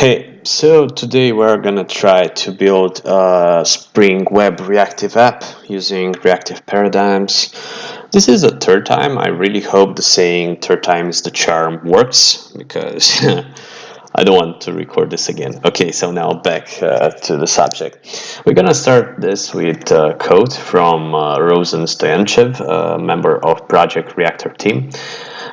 Hey, so today we're gonna try to build a Spring Web reactive app using reactive paradigms. This is the third time. I really hope the saying third time is the charm works because I don't want to record this again. Okay, so now back to the subject. We're gonna start this with code from Rosen Stoyanchev, a member of Project Reactor team.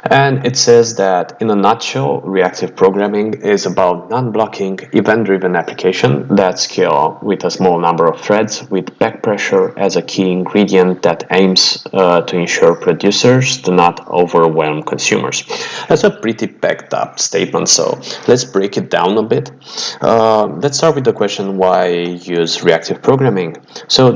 And it says that, in a nutshell, reactive programming is about non-blocking, event-driven application that scale with a small number of threads with back pressure as a key ingredient that aims to ensure producers do not overwhelm consumers. That's a pretty packed up statement, so let's break it down a bit. Let's start with the question, why use reactive programming? So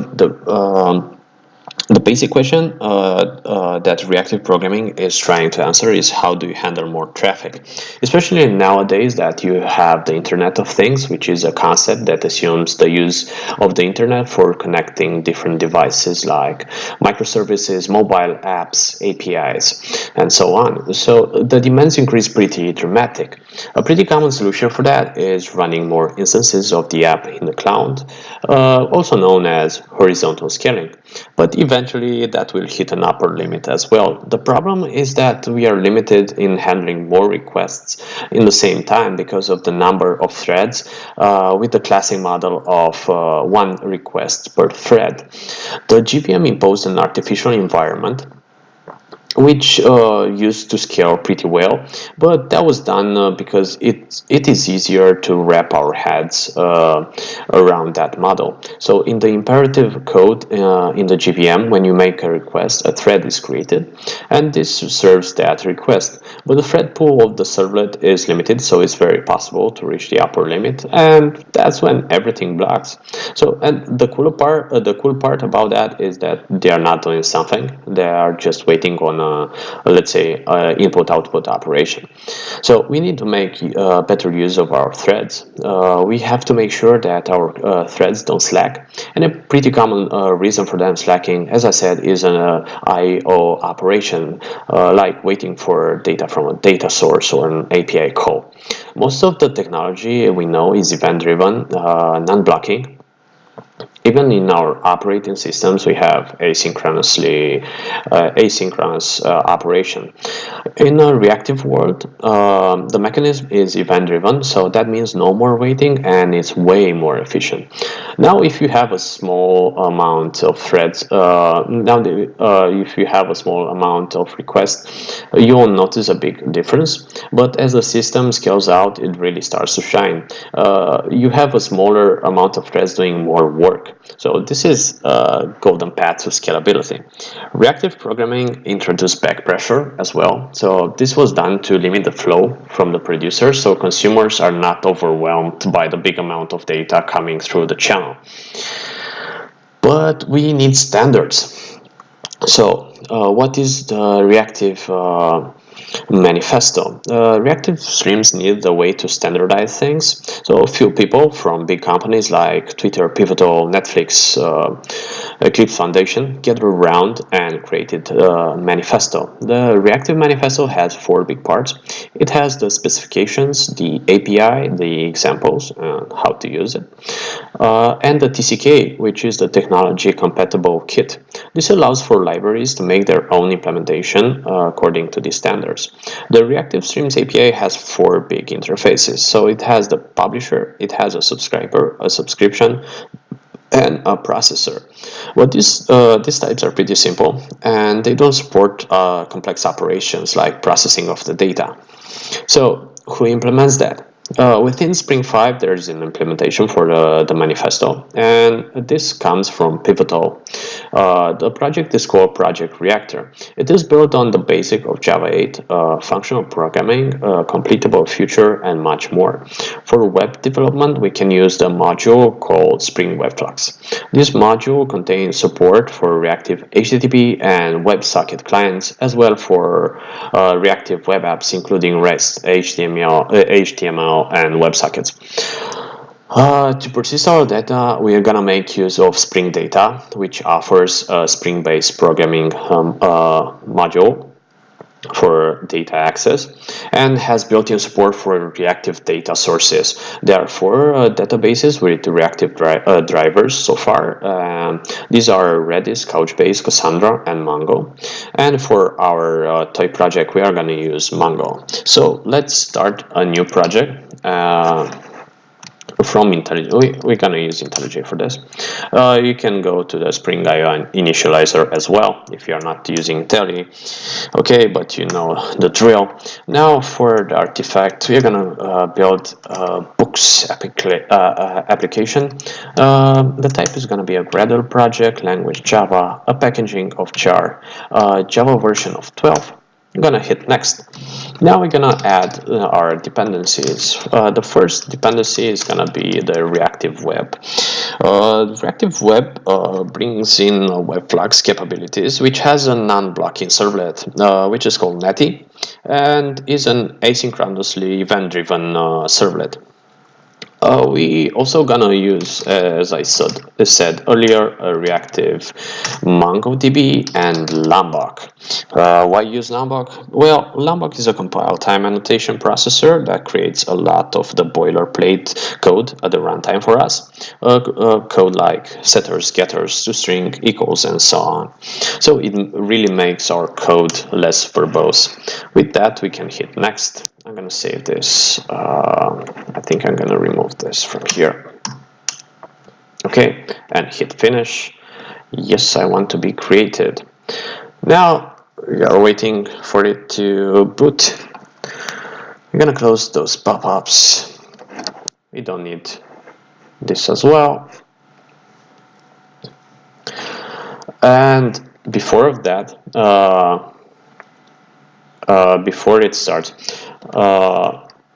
the basic question that reactive programming is trying to answer is, how do you handle more traffic? Especially nowadays that you have the Internet of Things, which is a concept that assumes the use of the Internet for connecting different devices like microservices, mobile apps, APIs, and so on. So the demands increase pretty dramatic. A pretty common solution for that is running more instances of the app in the cloud, also known as horizontal scaling. But eventually that will hit an upper limit as well. The problem is that we are limited in handling more requests in the same time because of the number of threads with the classic model of one request per thread. The GVM imposed an artificial environment which used to scale pretty well, but that was done because it is easier to wrap our heads around that model. So in the imperative code in the GVM, when you make a request, a thread is created, and this serves that request. But the thread pool of the servlet is limited, so it's very possible to reach the upper limit, and that's when everything blocks. So, and the cool part about that is that they are not doing something; they are just waiting on let's say input-output operation. So we need to make better use of our threads. We have to make sure that our threads don't slack, and a pretty common reason for them slacking, as I said, is an I/O operation, like waiting for data from a data source or an API call. Most of the technology we know is event-driven, non-blocking. Even in our operating systems, we have asynchronous operation. In a reactive world, the mechanism is event-driven, so that means no more waiting, and it's way more efficient. Now, if you have a small amount of threads, if you have a small amount of requests, you won't notice a big difference. But as the system scales out, it really starts to shine. You have a smaller amount of threads doing more work. So this is a golden path to scalability. Reactive programming introduced back pressure as well. So this was done to limit the flow from the producer, so consumers are not overwhelmed by the big amount of data coming through the channel. But we need standards. So what is the reactive manifesto? Reactive streams need a way to standardize things. So a few people from big companies like Twitter, Pivotal, Netflix, Eclipse Foundation gathered around and created a manifesto. The reactive manifesto has four big parts. It has the specifications, the API, the examples, and how to use it, and the TCK, which is the technology compatible kit. This allows for libraries to make their own implementation according to these standards. The Reactive Streams API has four big interfaces. So it has the publisher, it has a subscriber, a subscription, and a processor. Well, these types are pretty simple, and they don't support complex operations like processing of the data. So who implements that? Within Spring 5, there's an implementation for the manifesto, and this comes from Pivotal. The project is called Project Reactor. It is built on the basic of Java 8, functional programming, completable future, and much more. For web development, we can use the module called Spring Web Flux. This module contains support for reactive HTTP and WebSocket clients, as well for reactive web apps, including REST, HTML, and WebSockets. To process our data, we are going to make use of Spring Data, which offers a Spring-based programming module. for data access, and has built-in support for reactive data sources. There are four databases with reactive drivers so far. These are Redis, Couchbase, Cassandra, and Mongo. And for our toy project, we are going to use Mongo. So let's start a new project. From IntelliJ, we're gonna use IntelliJ for this. You can go to the Spring IO initializer as well if you're not using Intelli. Okay, but you know the drill. Now for the artifact, we're gonna build a books application. The type is gonna be a Gradle project, language Java, a packaging of jar, Java version of 12. I'm gonna hit next. Now we're gonna add our dependencies. The first dependency is gonna be the reactive web. Reactive web brings in web flags capabilities, which has a non-blocking servlet, which is called Netty, and is an asynchronously event-driven servlet. We also gonna use, as I said earlier, a reactive MongoDB and Lombok. Why use Lombok? Well, Lombok is a compile time annotation processor that creates a lot of the boilerplate code at the runtime for us. Code like setters, getters, toString, equals, and so on. So it really makes our code less verbose. With that, we can hit next. I'm going to save this. I think I'm going to remove this from here. Okay, and hit finish. Yes, I want to be created. Now we are waiting for it to boot. I'm going to close those pop-ups. We don't need this as well. And before of that, before it starts,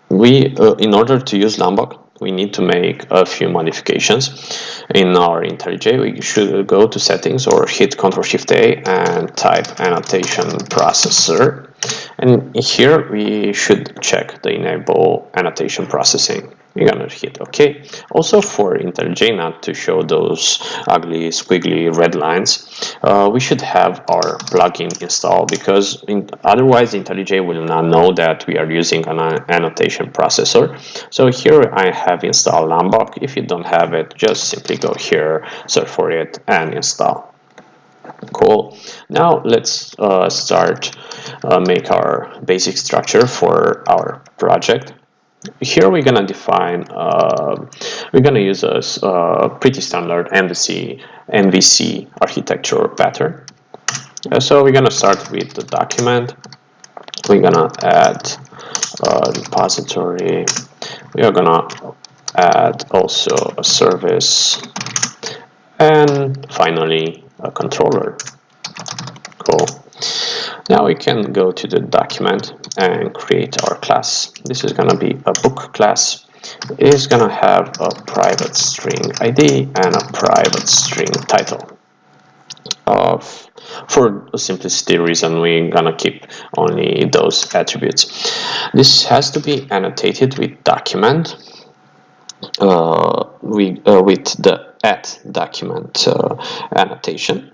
in order to use Lombok, we need to make a few modifications. In our IntelliJ, we should go to settings or hit Ctrl-Shift-A and type annotation processor. And here we should check the enable annotation processing. We're gonna hit OK. Also for IntelliJ not to show those ugly squiggly red lines, we should have our plugin installed, because otherwise IntelliJ will not know that we are using an annotation processor. So here I have installed Lombok. If you don't have it, just simply go here, search for it, and install. Cool. Now let's start make our basic structure for our project. Here we're gonna define. We're gonna use a pretty standard MVC architecture pattern. So we're gonna start with the document. We're gonna add a repository. We are gonna add also a service, and finally a controller. Cool. Now we can go to the document and create our class. This is going to be a book class. It is going to have a private string ID and a private string title. For a simplicity reason, we're going to keep only those attributes. This has to be annotated with document, with the @document annotation.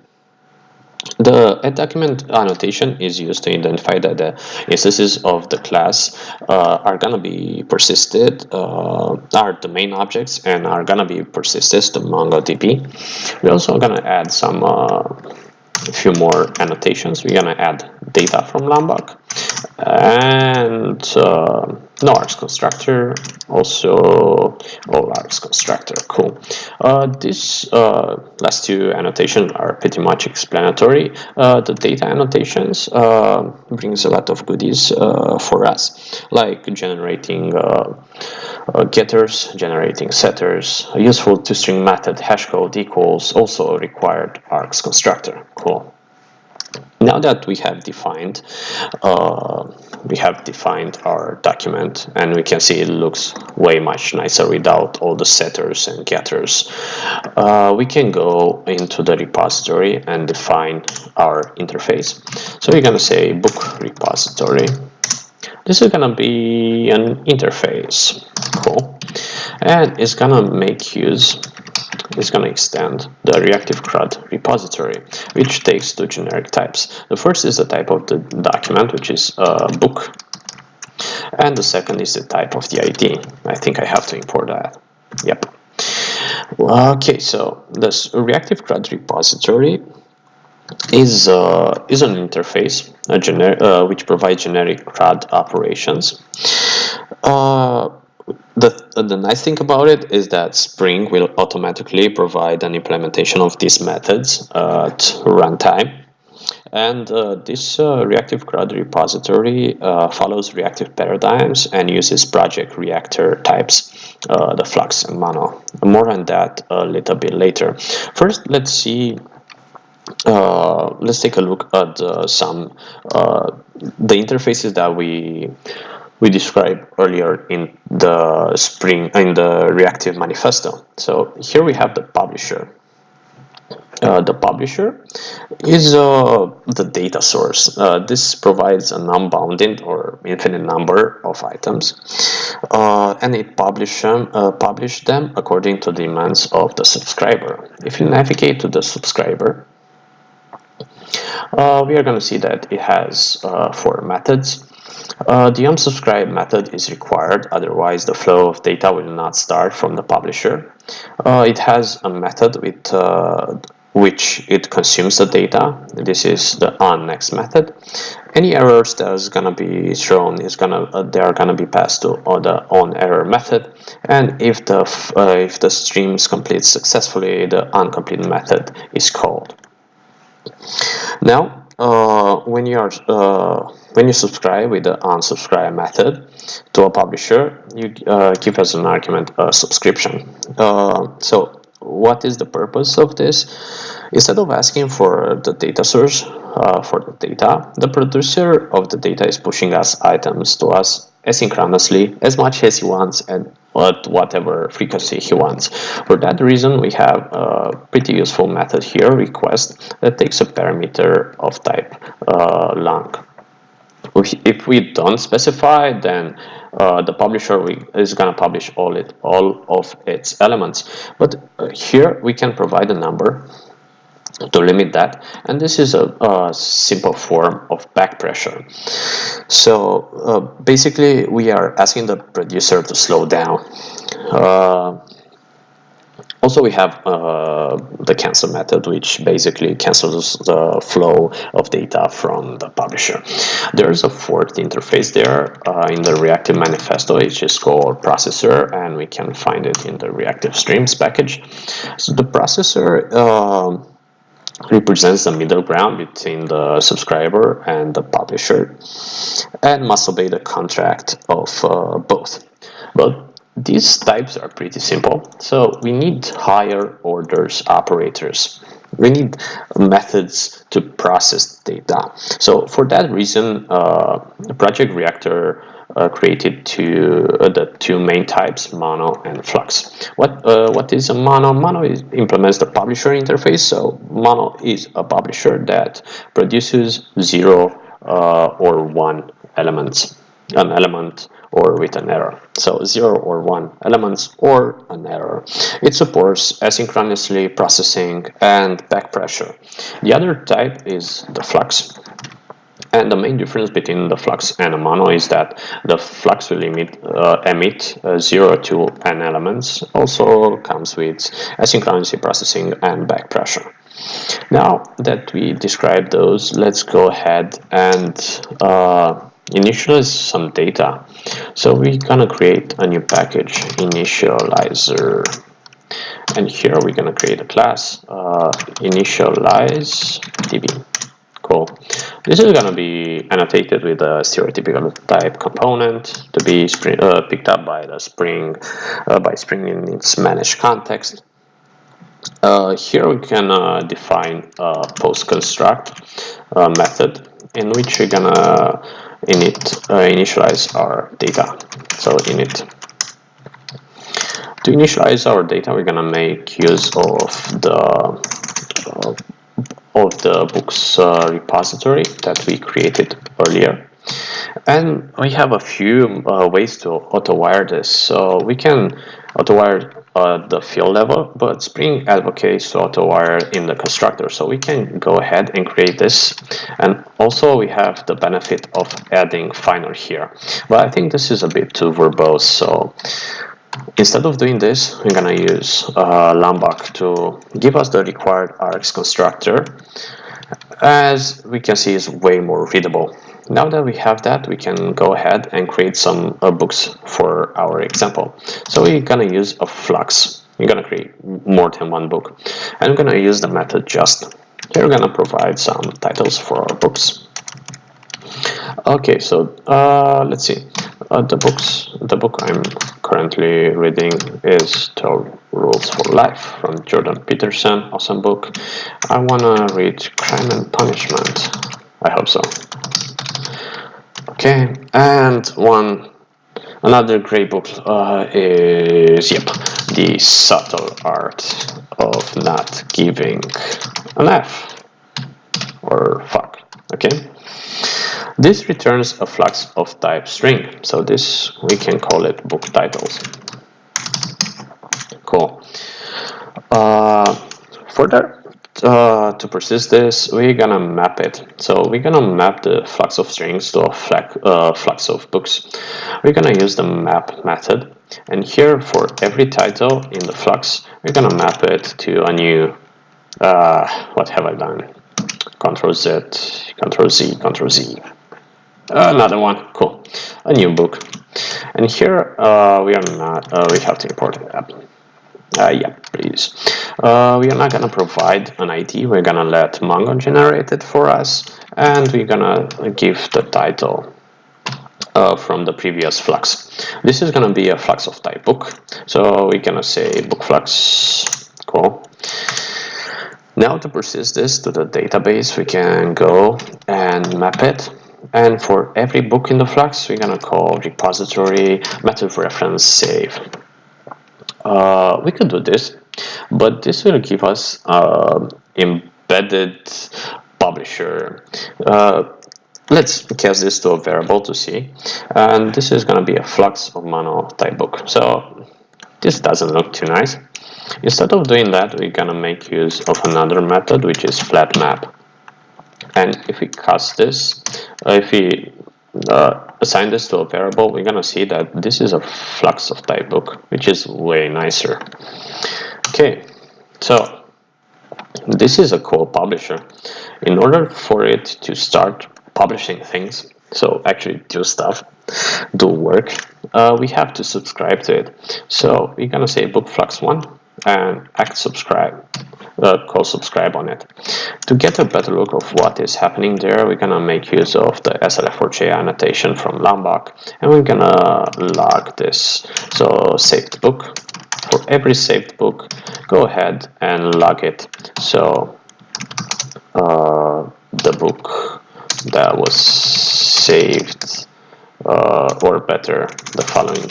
The @document annotation is used to identify that the instances of the class are gonna be persisted, are the main objects, and are gonna be persisted to MongoDB. We're also gonna add some a few more annotations. We're gonna add data from Lombok and no args constructor, also all args constructor. Cool. These last two annotations are pretty much explanatory. The data annotations brings a lot of goodies for us, like generating getters, generating setters, a useful toString method, hashcode, equals, also a required args constructor. Cool. Now that we have defined our document, and we can see it looks way much nicer without all the setters and getters, we can go into the repository and define our interface. So we're going to say book repository. This is going to be an interface. Cool. And it's going to make use is going to extend the reactive CRUD repository, which takes two generic types. The first is the type of the document, which is a book, and the second is the type of the ID. I think I have to import that. Yep. Okay, so this reactive CRUD repository is an interface which provides generic CRUD operations. The nice thing about it is that Spring will automatically provide an implementation of these methods at runtime. And this Reactive CRUD repository follows reactive paradigms and uses Project Reactor types, the Flux and Mono. More on that a little bit later. First, let's see. Let's take a look at the interfaces that we described earlier in the Reactive Manifesto. So here we have the publisher. The publisher is the data source. This provides an unbounded or infinite number of items, and it publish them according to demands of the subscriber. If you navigate to the subscriber, we are going to see that it has 4 methods. The unsubscribe method is required, otherwise the flow of data will not start from the publisher. It has a method with which it consumes the data. This is the onNext method. Any errors that is going to be thrown they are going to be passed to the onError method, and if the streams complete successfully, the onComplete method is called. Now, when you subscribe with the unsubscribe method to a publisher, you give as an argument a subscription. So what is the purpose of this? Instead of asking for the data source for the data, the producer of the data is pushing us items to us asynchronously as much as he wants and at whatever frequency he wants. For that reason, we have a pretty useful method here, request, that takes a parameter of type long. If we don't specify, then the publisher is going to publish all of its elements. But here we can provide a number to limit that, and this is a simple form of back pressure. So basically we are asking the producer to slow down. Also, we have the cancel method, which basically cancels the flow of data from the publisher. There's a fourth interface there in the Reactive Manifesto, which is called processor, and we can find it in the Reactive Streams package. So the processor represents the middle ground between the subscriber and the publisher and must obey the contract of both. But these types are pretty simple, so we need higher orders operators. We need methods to process data. So for that reason, Project Reactor created the two main types, Mono and Flux. What is a Mono? Mono implements the publisher interface. So Mono is a publisher that produces 0 or 1 elements, an element or with an error. So 0 or 1 elements or an error. It supports asynchronously processing and back pressure. The other type is the Flux. And the main difference between the Flux and a Mono is that the Flux will emit 0 to n elements. Also comes with asynchronously processing and back pressure. Now that we described those, let's go ahead and initialize some data. So we're gonna create a new package, initializer, and here we're gonna create a class, initialize db. Cool. This is gonna be annotated with a stereotypical type component to be picked up by the Spring in its managed context. Here we can define a post construct method in which we're gonna initialize our data. So init. To initialize our data, we're gonna make use of the books repository that we created earlier, And we have a few ways to auto-wire this. So we can auto-wire the field level, but Spring advocates to auto-wire in the constructor. So we can go ahead and create this. And also we have the benefit of adding Finder here. But I think this is a bit too verbose. So instead of doing this, we're gonna use Lombok to give us the required args constructor. As we can see, is way more readable. Now that we have that, we can go ahead and create some books for our example. So we're gonna use a flux. We're gonna create more than one book, and we're gonna use the method just. Here we're gonna provide some titles for our books. Okay, so let's see. The book I'm currently reading is 12 Rules for Life from Jordan Peterson. Awesome book. I wanna read Crime and Punishment. I hope so. Okay, and another great book is The Subtle Art of Not Giving an F or fuck. Okay. This returns a flux of type string, so this we can call it book titles. Cool. Further, to persist this, we're gonna map it. So we're gonna map the flux of strings to a flux of books. We're gonna use the map method, and here for every title in the flux, we're gonna map it to a new. What have I done? Ctrl Z, Ctrl Z, Ctrl Z. Another one, cool. A new book. And here we have to import an app. Yeah, please. We are not gonna provide an ID. We're gonna let Mongo generate it for us, and we're gonna give the title from the previous flux. This is gonna be a flux of type book. So we're gonna say book flux. Cool. Now to persist this to the database, we can go and map it. And for every book in the flux, we're gonna call repository method reference save. We could do this, but this will give us embedded publisher. Let's cast this to a variable to see, and this is gonna be a flux of mono type book. So this doesn't look too nice. Instead of doing that, we're gonna make use of another method, which is flat map. And if we cast this, if we assign this to a variable, we're gonna see that this is a flux of type book, which is way nicer. Okay, so this is a cool publisher. In order for it to start publishing things, so actually do stuff, do work, we have to subscribe to it. So we're gonna say book flux 1 and act subscribe. Call subscribe on it. To get a better look of what is happening there, we're gonna make use of the SLF4J annotation from Lombok, and we're gonna log this. So saved book. For every saved book, go ahead and log it. So the book that was saved, or better, the following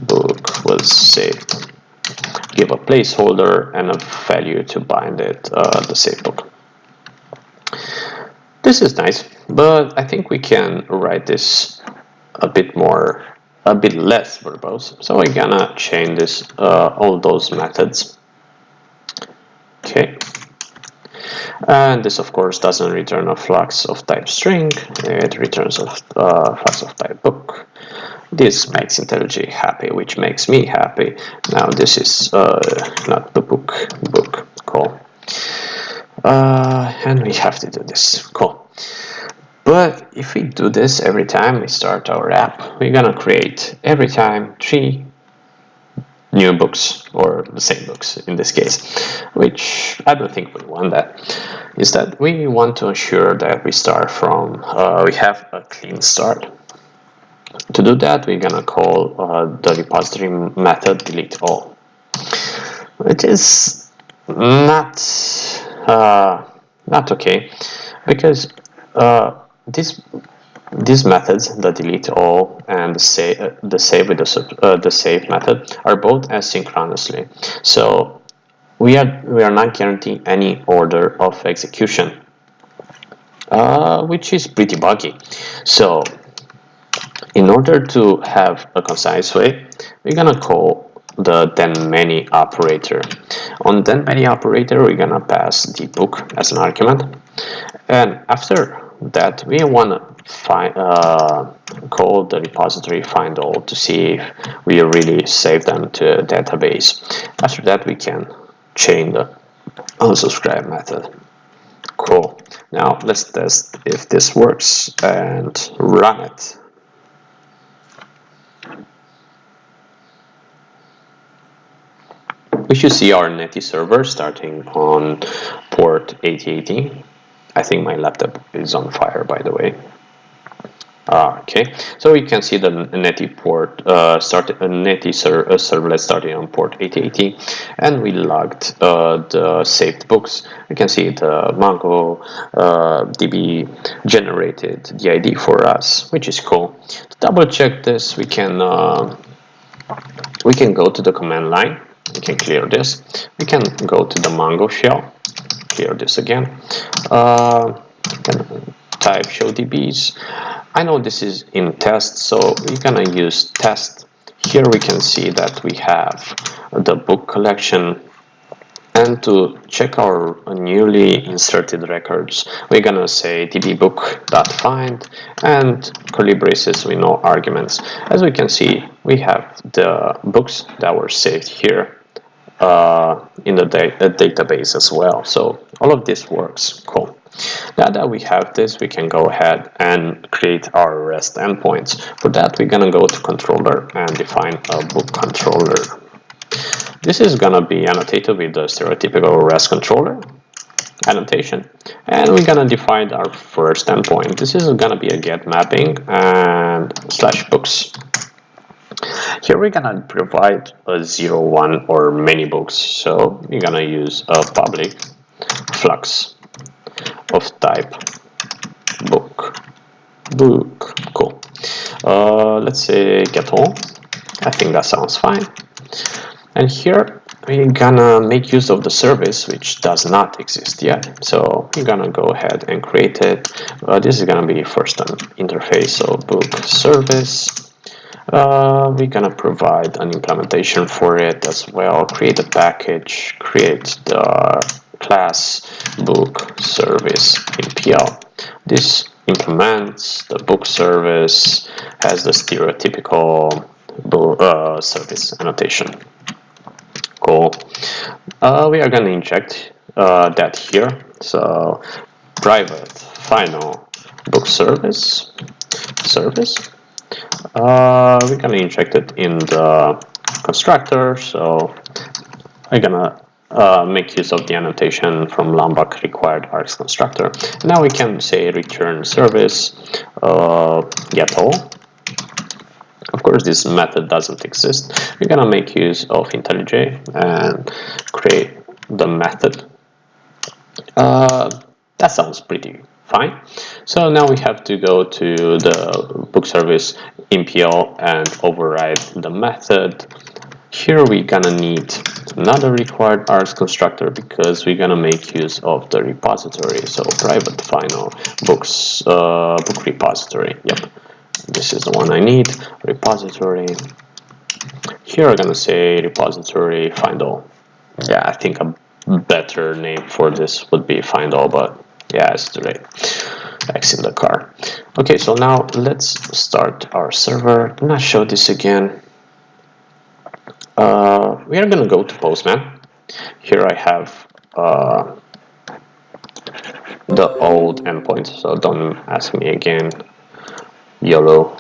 book was saved. Give a placeholder and a value to bind it, the save book. This is nice, but I think we can write this a bit less verbose. So we're gonna chain this, all those methods. Okay. And this, of course, doesn't return a flux of type string. It returns a flux of type book. This makes IntelliJ happy, which makes me happy. Now this is not the book, cool. And we have to do this, cool. But if we do this every time we start our app, we're gonna create every time 3 new books, or the same books in this case, which I don't think we want that. Instead, we want to ensure that we start from, we have a clean start. To do that, we're gonna call the repository method delete all, which is not okay, because these methods, the delete all and the save with the save method, are both asynchronously. So we are not guaranteeing any order of execution. which is pretty buggy. So in order to have a concise way, we're gonna call the then many operator. On then many operator, we're gonna pass the book as an argument, and after that, we wanna call the repository find all to see if we really save them to a database. After that, we can chain the unsubscribe method. Cool. Now let's test if this works and run it. We should see our Netty server starting on port 8080. I think my laptop is on fire, by the way. Okay, so we can see the Netty port servlet starting on port 8080, and we logged the saved books. You can see the Mongo DB generated the ID for us, which is cool. To double check this, we can go to the command line. We can clear this. We can go to the Mongo shell, clear this again. Can type show DBs. I know this is in test, so we're gonna use test. Here we can see that we have the book collection, and to check our newly inserted records, we're gonna say dbbook.find and curly braces with no arguments. As we can see, we have the books that were saved here in the database as well. So all of this works. Cool. Now that we have this, we can go ahead and create our REST endpoints. For that, we're gonna go to controller and define a book controller. This is gonna be annotated with the stereotypical REST controller annotation, and we're gonna define our first endpoint. This is gonna be a get mapping and /books. Here we're gonna provide a 0, 1 or many books, so we're gonna use a public flux of type book. Cool. Let's say get all. I think that sounds fine. And here we're gonna make use of the service which does not exist yet. So we're gonna go ahead and create it. This is gonna be first an interface, so book service. We're gonna provide an implementation for it as well. Create a package, create the class book service in PL. This implements the book service, has the stereotypical service annotation. Cool. We are gonna inject that here. So private final book service. We're gonna inject it in the constructor. So we're gonna make use of the annotation from Lombok required args constructor. Now we can say return service get all. Of course, this method doesn't exist. We're gonna make use of IntelliJ and create the method. That sounds pretty fine. So now we have to go to the book service in PL and override the method. Here we're gonna need another required args constructor because we're gonna make use of the repository. So private final books book repository. Yep, this is the one I need. Repository. Here I'm gonna say repository find all. Yeah, I think a better name for this would be find all, but yeah, it's too late. X in the car. Okay, so now let's start our server. I'm gonna show this again. We are gonna go to Postman. Here I have the old endpoint, so don't ask me again. YOLO.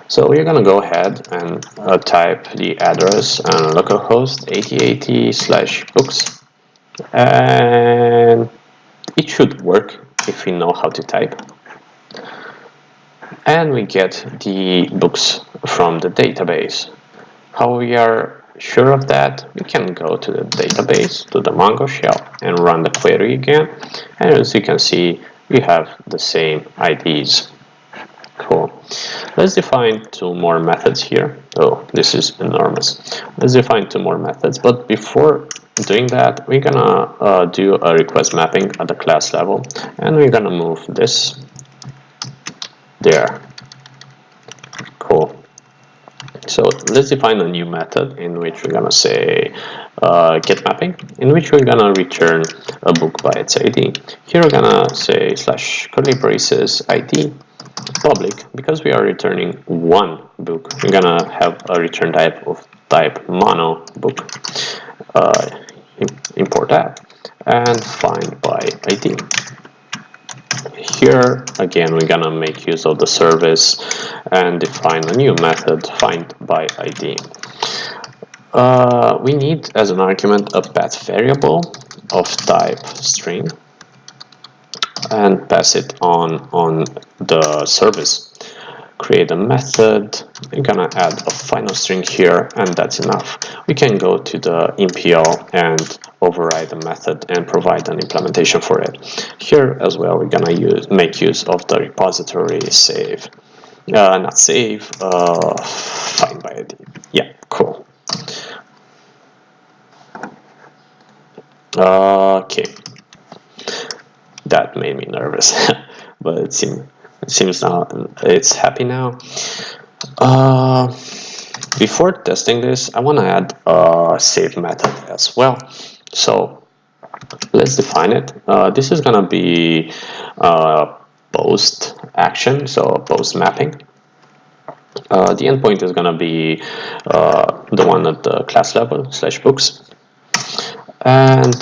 So we're gonna go ahead and type the address and localhost 8080/books, and it should work if we know how to type. And we get the books from the database. How we are sure of that? We can go to the database, to the Mongo shell, and run the query again. And as you can see, we have the same IDs. Cool. Let's define two more methods here. Oh, this is enormous. Let's define two more methods, but before doing that, we're gonna do a request mapping at the class level, and we're gonna move this there. Cool. So let's define a new method in which we're gonna say get mapping, in which we're gonna return a book by its ID. Here we're gonna say slash curly braces ID public. Because we are returning one book, we're gonna have a return type of type mono book. Import that and find by ID. Here again we're gonna make use of the service and define a new method, find by ID. We need as an argument a path variable of type string and pass it on the service. Create a method, we're gonna add a final string here, and that's enough. We can go to the impl and override the method and provide an implementation for it. Here as well we're gonna make use of the repository save, not save, find by ID. Yeah, cool. Okay, that made me nervous, but it seems now it's happy now. Before testing this, I want to add a save method as well. So let's define it. This is going to be post action, so post mapping. The endpoint is going to be the one at the class level slash books. And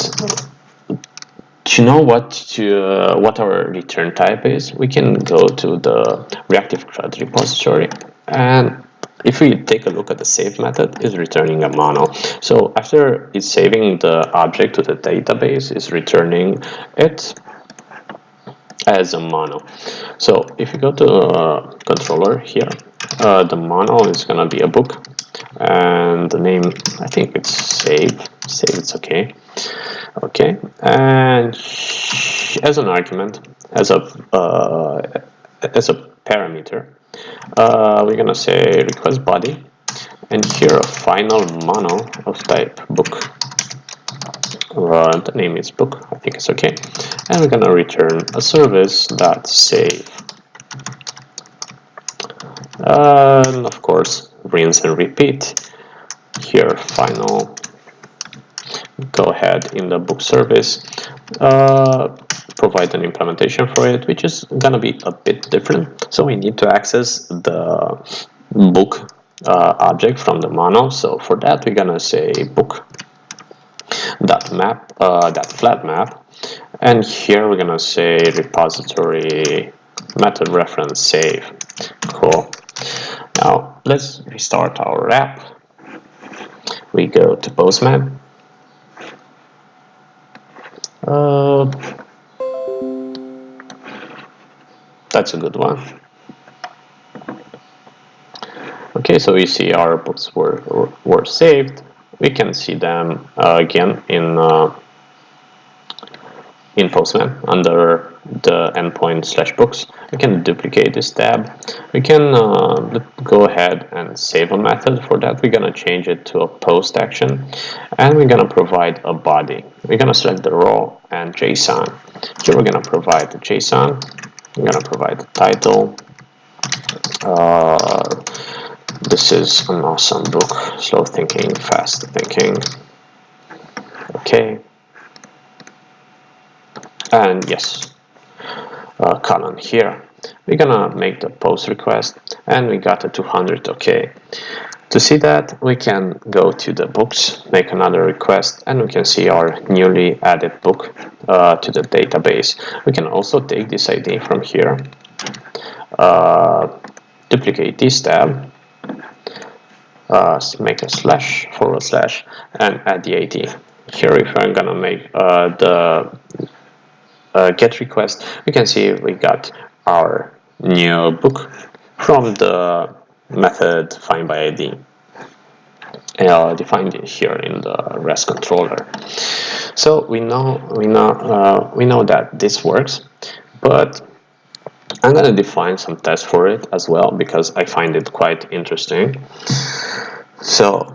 to know what our return type is, we can go to the Reactive CRUD repository, and if we take a look at the save method, it's returning a mono. So after it's saving the object to the database, it's returning it as a mono. So if you go to controller here, the mono is gonna be a book, and the name, I think it's save, it's okay. Okay, and as an argument, as a parameter, we're gonna say request body, and here a final mono of type book. The name is book, I think it's okay, and we're gonna return a service that save. And of course, rinse and repeat. Here, final. Go ahead in the book service, provide an implementation for it, which is gonna be a bit different. So we need to access the book object from the mono. So for that, we're gonna say book dot map, that flat map, and here we're gonna say repository method reference save. Cool. Now let's restart our app. We go to Postman. That's a good one. Okay, so we see our books were saved. We can see them again in Postman under the endpoint slash books. We can duplicate this tab. We can go ahead and save a method. For that, we're gonna change it to a post action, and we're gonna provide a body. We're gonna select the raw and JSON. Here we're gonna provide the JSON. We're gonna provide the title. This is an awesome book. Slow thinking, fast thinking. Okay. And yes, column here. We're gonna make the post request, and we got a 200 okay. To see that, we can go to the books, make another request, and we can see our newly added book to the database. We can also take this ID from here, duplicate this tab, make a slash, forward slash, and add the ID. Here, if I'm gonna make the get request, we can see we got our new book from the method find by ID, defined here in the REST controller. So we know that this works, but I'm going to define some tests for it as well because I find it quite interesting. So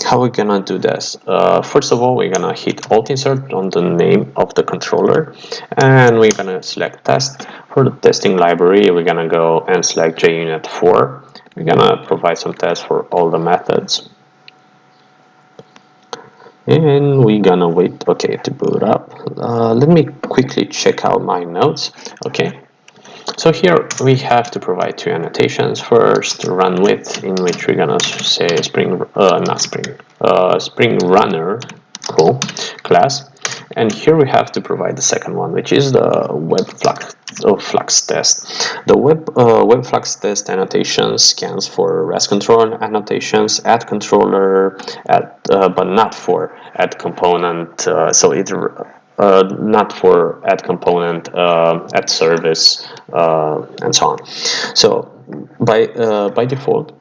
How we're gonna do this? First of all, we're gonna hit Alt Insert on the name of the controller, and we're gonna select Test. For the testing library, we're gonna go and select JUnit 4. We're gonna provide some tests for all the methods, and we're gonna wait, okay, to boot up. Let me quickly check out my notes. Okay, so here we have to provide two annotations. First, run with, in which we're gonna say Spring Runner, cool, class. And here we have to provide the second one, which is the web flux test. The web flux test annotation scans for REST control annotations, add controller, but not for add component. So it not for add component, add service, and so on. So by default,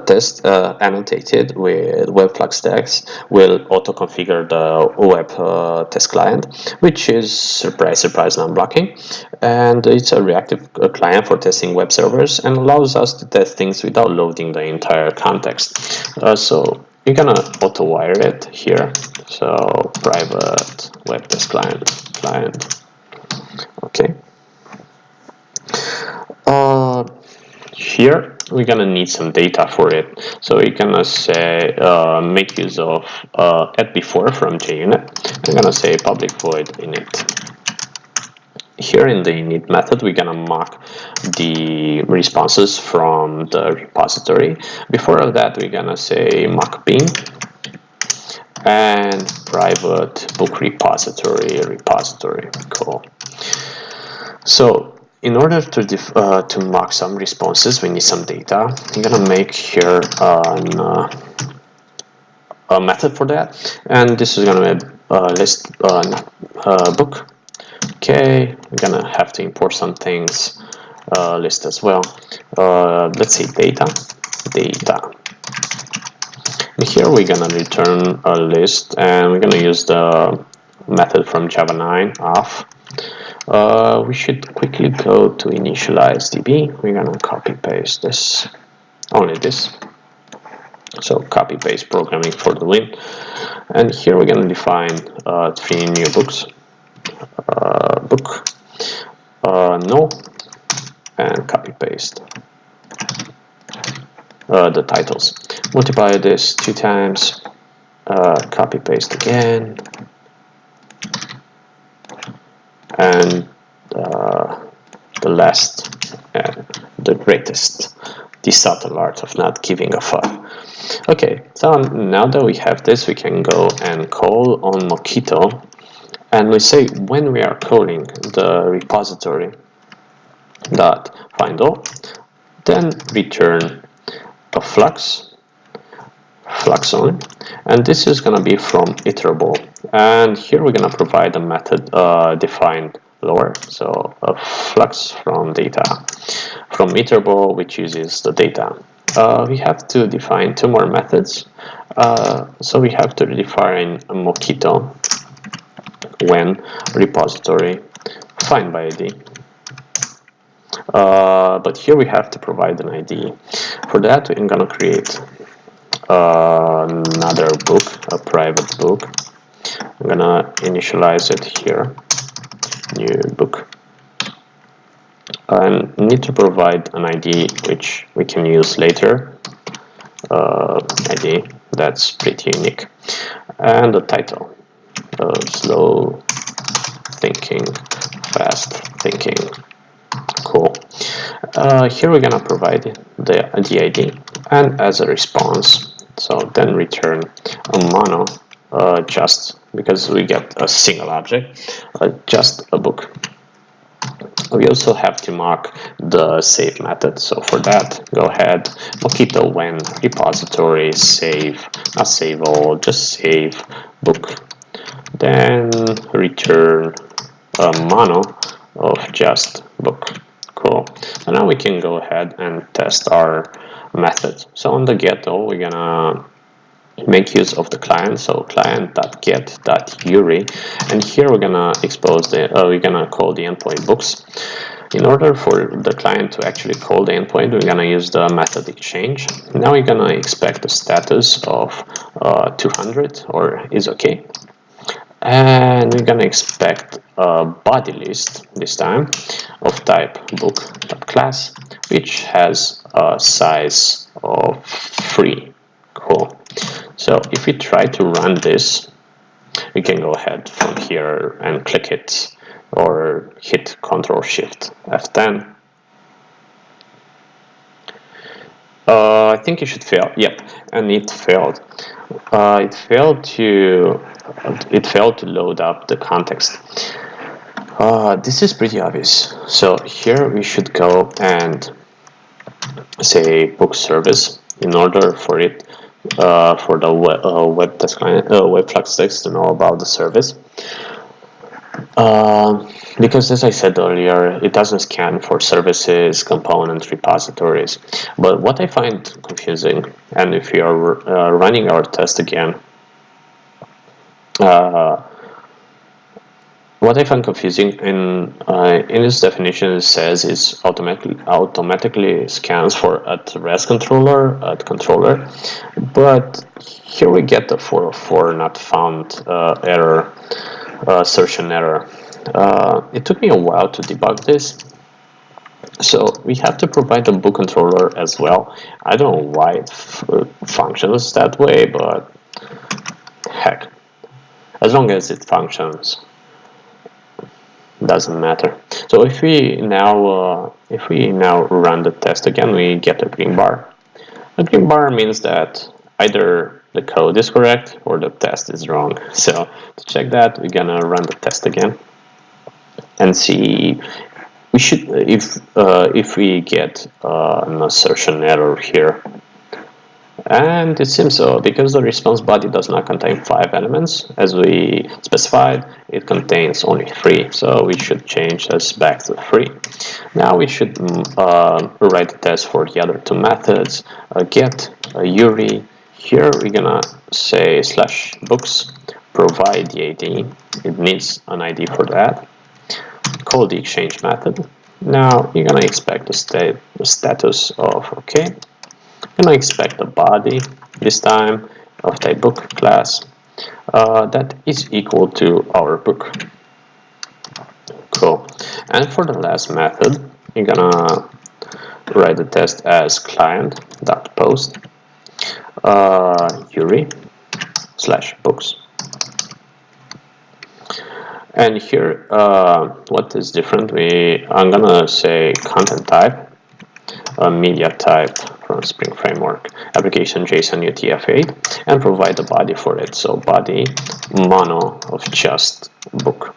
test annotated with web flux text will auto-configure the web test client, which is, surprise, non-blocking, and it's a reactive client for testing web servers and allows us to test things without loading the entire context. So you're gonna auto-wire it here. So private web test client. Okay. Here we're gonna need some data for it, so we're gonna say make use of add before from JUnit. I'm gonna say public void init. Here in the init method, we're gonna mock the responses from the repository. Before that, we're gonna say mock bin and private book repository. Cool. So in order to mock some responses, we need some data. I'm gonna make here a method for that, and this is gonna be a list book. Okay, we're gonna have to import some things, list as well. Let's say data. And here we're gonna return a list, and we're gonna use the method from Java 9 off. We should quickly go to initialize DB. We're gonna copy paste this, only this. So copy paste programming for the win. And here we're gonna define 3 new books. Book, no, and copy paste the titles. Multiply this 2 times, copy paste again. And the last, the greatest, the subtle art of not giving a fuck. Okay, so now that we have this, we can go and call on Mockito, and we say when we are calling the repository dot find all, then return a flux on, and this is going to be from iterable, and here we're going to provide a method defined lower, so a flux from data from iterable, which uses the data. We have to define 2 more methods, so we have to define a Mockito when repository find by ID. But here we have to provide an ID. For that, I'm going to create another book, a private book. I'm gonna initialize it here, new book, and need to provide an ID which we can use later, ID that's pretty unique, and the title, slow thinking, fast thinking. Cool. Here we're gonna provide the ID, and as a response, so then return a mono, just because we get a single object, just a book. We also have to mark the save method, so for that, go ahead, Mockito when repository save, not save all, just save book, then return a mono of just book. Cool. So now we can go ahead and test our method. So on the getO, we're gonna make use of the client, so client.get.URI, and here we're gonna expose the we're gonna call the endpoint books. In order for the client to actually call the endpoint, we're gonna use the method exchange. Now we're gonna expect the status of 200 or is okay. And we're gonna expect a body list this time of type book.class, which has a size of 3. Cool. So if we try to run this, we can go ahead from here and click it or hit Ctrl Shift F10. I think it should fail. Yep, and it failed. It failed to load up the context. This is pretty obvious. So here we should go and say book service in order for it for the web flux text to know about the service. Because as I said earlier, it doesn't scan for services, component repositories. But what I find confusing, and if we are running our test again, what I find confusing in this definition, it says it automatically scans for at rest controller, but here we get the 404 not found error, assertion error. It took me a while to debug this, so we have to provide the book controller as well. I don't know why it functions that way, but heck, as long as it functions, doesn't matter. So if we now run the test again, we get a green bar. A green bar means that either the code is correct or the test is wrong. So to check that, we're gonna run the test again and see if we get an assertion error here. And it seems so, because the response body does not contain 5 elements as we specified. It contains only 3, so we should change this back to 3. Now we should write the test for the other 2 methods, get URI. Here we're gonna say /books, provide the ID. It needs an ID for that. Call the exchange method. Now you're gonna expect the status of okay. I'm gonna expect a body this time of type book class that is equal to our book. Cool. And for the last method, you're gonna write the test as client.post URI /books. And here, what is different? I'm gonna say content type, media type from Spring Framework, application JSON UTF-8, and provide the body for it. So body mono of just book.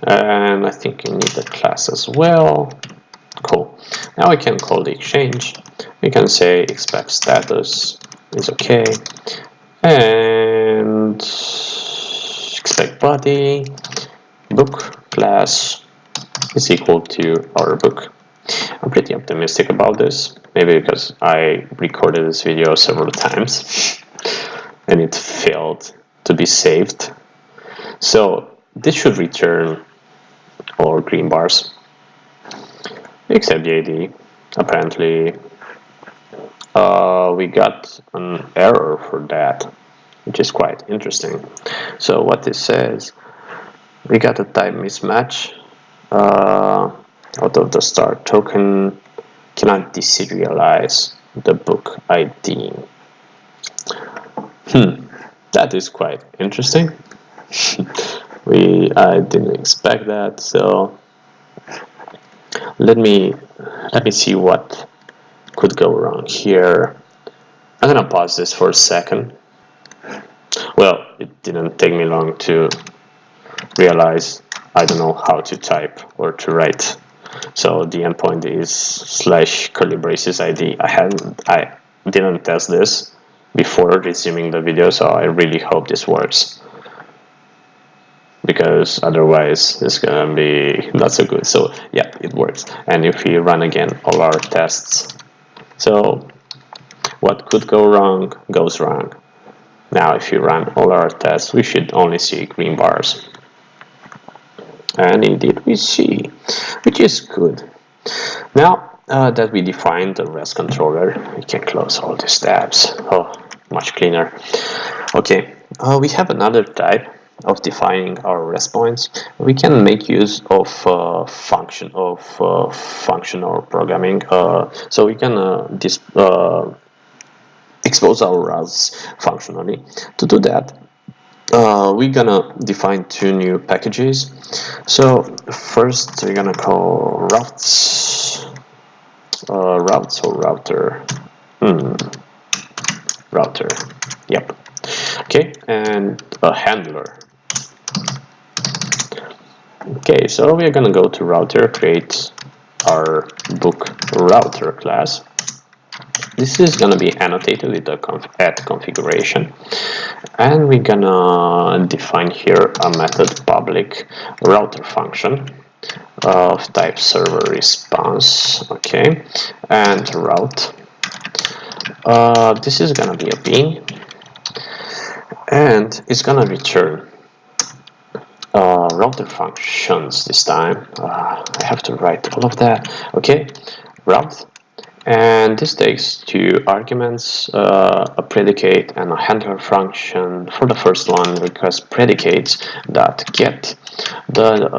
And I think you need the class as well. Cool. Now we can call the exchange. We can say expect status is okay, and expect body book class is equal to our book. I'm pretty optimistic about this, maybe because I recorded this video several times and it failed to be saved. So this should return all green bars except the ID. Apparently we got an error for that, which is quite interesting. So what this says, we got a type mismatch out of the start token, cannot deserialize the book ID. That is quite interesting. I didn't expect that, so let me see what could go wrong here. I'm gonna pause this for a second. Well, it didn't take me long to realize I don't know how to type or to write. So the endpoint is /curly braces ID. I didn't test this before resuming the video, so I really hope this works, because otherwise it's gonna be not so good. So yeah, it works. And if we run again all our tests, so what could go wrong goes wrong. Now if you run all our tests, we should only see green bars. And indeed we see, which is good. Now that we defined the REST controller, we can close all these tabs. Oh, much cleaner. Okay, we have another type of defining our REST points. We can make use of functional programming. So we can expose our routes functionally. To do that, we're gonna define two new packages. So first we're gonna call routes or router. Router, yep. Okay, and a handler. Okay, so we're gonna go to router, create our book router class. This is gonna be annotated with the add configuration, and we're gonna define here a method public router function of type server response. Okay, and route. This is gonna be a bean, and it's gonna return router functions this time. I have to write all of that. Okay, route, and this takes two arguments, a predicate and a handler function. For the first one, requires predicates that get. The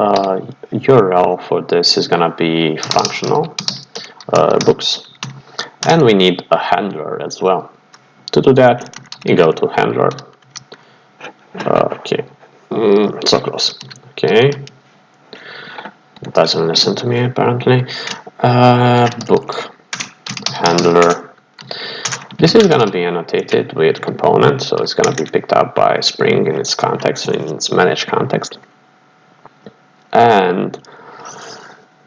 URL for this is gonna be functional books, and we need a handler as well. To do that, you go to handler. Okay, so close. Okay, doesn't listen to me apparently. Book handler. This is gonna be annotated with components, so it's gonna be picked up by Spring in its context, in its managed context. And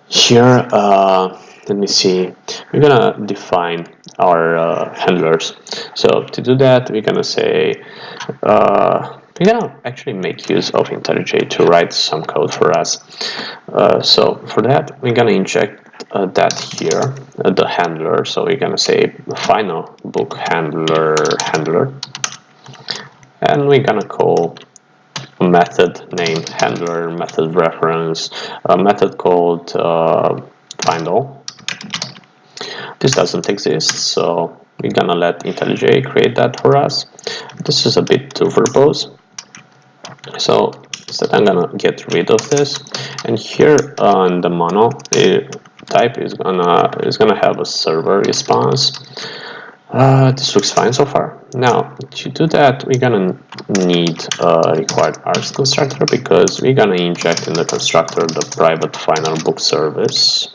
here, let me see, we're gonna define our handlers. So to do that, we're gonna say, we're gonna actually make use of IntelliJ to write some code for us. So for that, we're gonna inject that here, the handler. So we're gonna say final book handler, and we're gonna call a method named handler, method reference, a method called findAll. This doesn't exist, so we're gonna let IntelliJ create that for us. This is a bit too verbose, so instead I'm gonna get rid of this, and here on the mono type is gonna have a server response. This looks fine so far. Now to do that, we're gonna need a required args constructor, because we're gonna inject in the constructor the private final book service.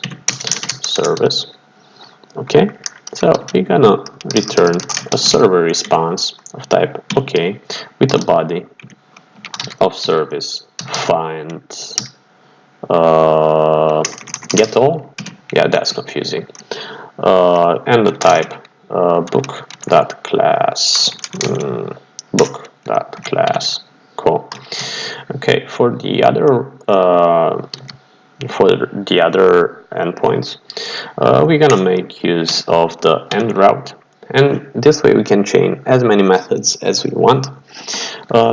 Okay, so we're gonna return a server response of type OK with a body of service find get all. Yeah, that's confusing. And the type book.class. Book.class. Cool. Okay, for the other endpoints, we're gonna make use of the end route, and this way we can chain as many methods as we want.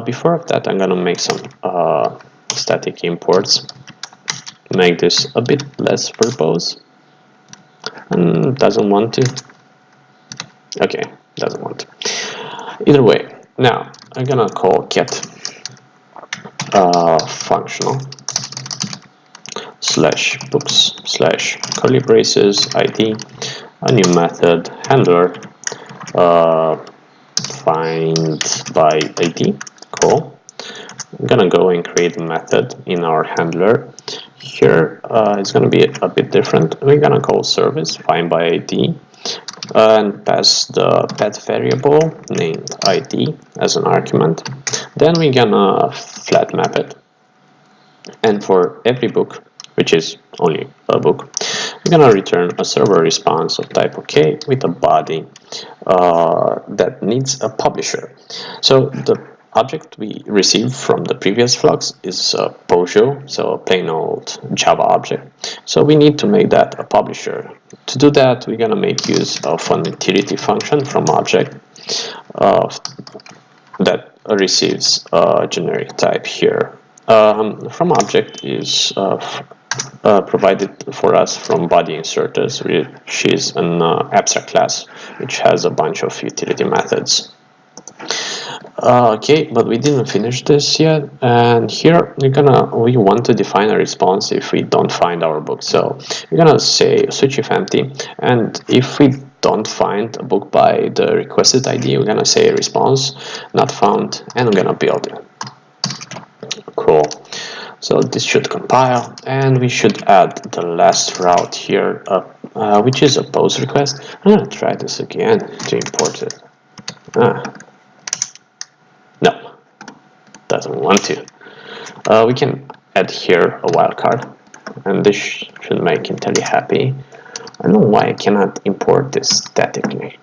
Before that, I'm gonna make some static imports, make this a bit less verbose, and doesn't want to. Okay, doesn't want to. Either way, now I'm gonna call get functional /books / curly braces id, a new method handler find by id. Cool. I'm gonna go and create a method in our handler. Here it's gonna be a bit different. We're gonna call service find by id and pass the pet variable named id as an argument. Then we're gonna flat map it, and for every book, which is only a book, we're gonna return a server response of type OK with a body that needs a publisher. So the object we received from the previous flux is a Pojo, so a plain old Java object. So we need to make that a publisher. To do that, we're gonna make use of an utility function from object that receives a generic type here, From object is provided for us from body inserters, which is an abstract class which has a bunch of utility methods. Okay, but we didn't finish this yet, and here we want to define a response if we don't find our book. So we're gonna say switch if empty, and if we don't find a book by the requested ID, we're gonna say response not found, and we're gonna build it. Cool. So this should compile, and we should add the last route here, which is a post request. I'm gonna try this again to import it. No, doesn't want to. We can add here a wildcard, and this should make Intelli happy. I don't know why I cannot import this statically.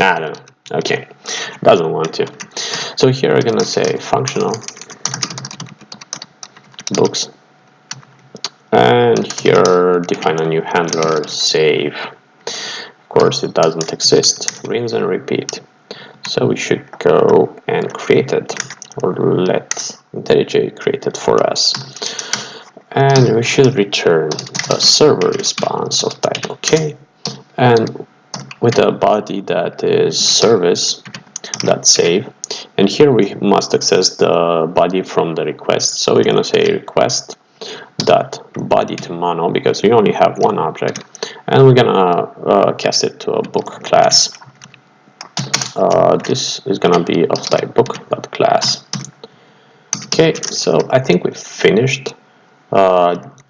I don't know. Okay, doesn't want to. So here we're gonna say functional books, and here define a new handler, save. Of course, it doesn't exist. Rinse and repeat. So we should go and create it, or let IntelliJ create it for us. And we should return a server response of type OK, and with a body that is service.save. And here we must access the body from the request. So we're gonna say request dot body to mono, because we only have one object, and we're gonna cast it to a book class. This is gonna be of type book.class. Okay, so I think we've finished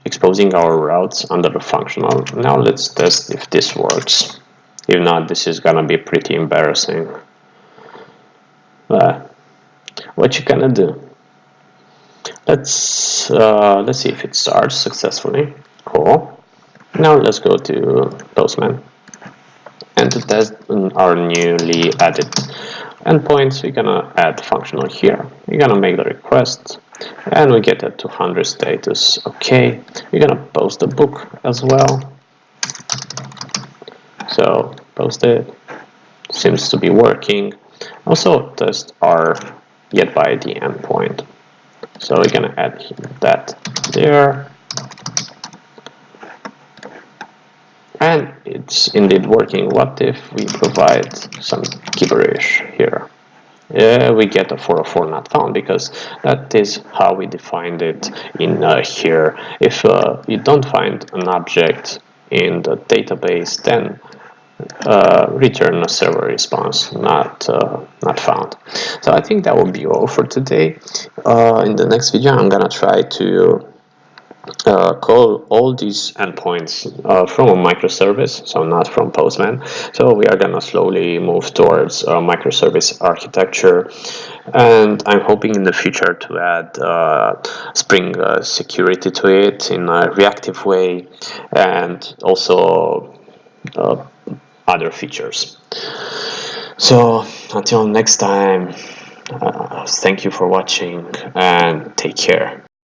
exposing our routes under the functional. Now let's test if this works. If not, this is gonna be pretty embarrassing. What you gonna do? Let's see if it starts successfully. Cool. Now let's go to Postman, and to test our newly added endpoints, we're gonna add functional here. We're gonna make the request, and we get a 200 status. Okay, we're gonna post the book as well. So post it. Seems to be working. Also test our get by ID endpoint. So we're gonna add that there. And it's indeed working. What if we provide some gibberish here? We get a 404 not found, because that is how we defined it in here. If you don't find an object in the database, then return a server response not found. So I think that will be all for today. In the next video, I'm gonna try to call all these endpoints from a microservice, so not from Postman. So we are gonna slowly move towards a microservice architecture, and I'm hoping in the future to add Spring security to it in a reactive way, and also other features. So until next time, thank you for watching and take care.